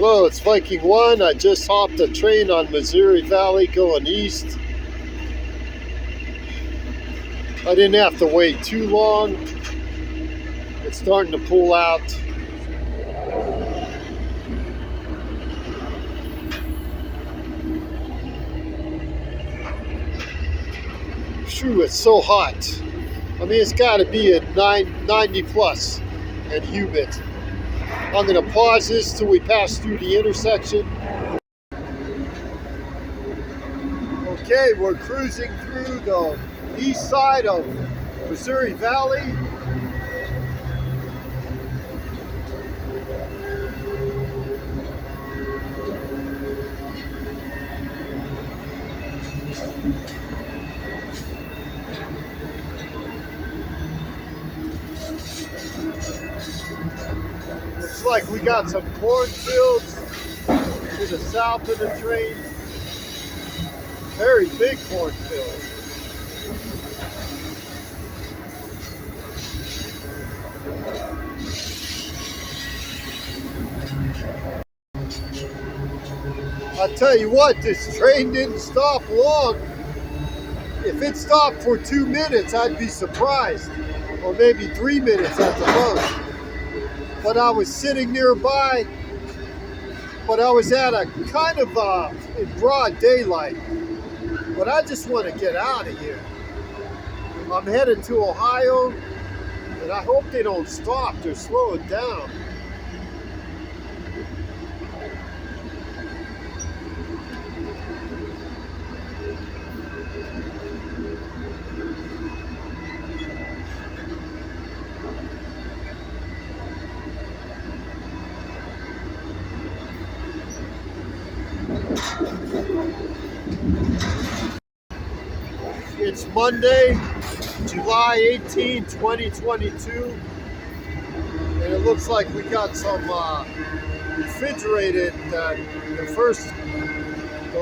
Hello, it's Viking 1. I just hopped a train on Missouri Valley going east. I didn't have to wait too long. It's starting to pull out. Phew, it's so hot. I mean, it's got to be at 90 plus and humid. I'm going to pause this till we pass through the intersection. Okay, we're cruising through the east side of Missouri Valley. Looks like we got some cornfields to the south of the train. Very big cornfields. I'll tell you what, this train didn't stop long. If it stopped for 2 minutes, I'd be surprised. Or maybe 3 minutes at the most. But I was sitting nearby, but I was at a kind of in broad daylight. But I just want to get out of here. I'm headed to Ohio, and I hope they don't stop. They're slowing down. It's Monday, July 18, 2022, and it looks like we got some refrigerated, the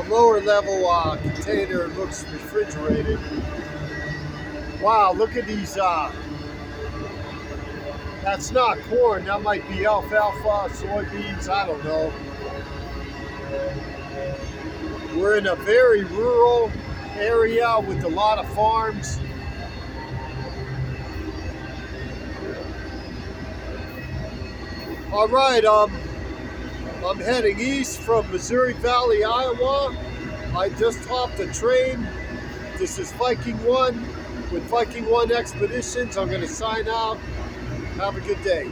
lower level container looks refrigerated. Wow, look at these, that's not corn, that might be alfalfa, soybeans, I don't know. We're in a very rural area with a lot of farms. All right, I'm heading east from Missouri Valley, Iowa. I just hopped a train. This is Viking 1 with Viking 1 Expeditions. I'm going to sign out. Have a good day.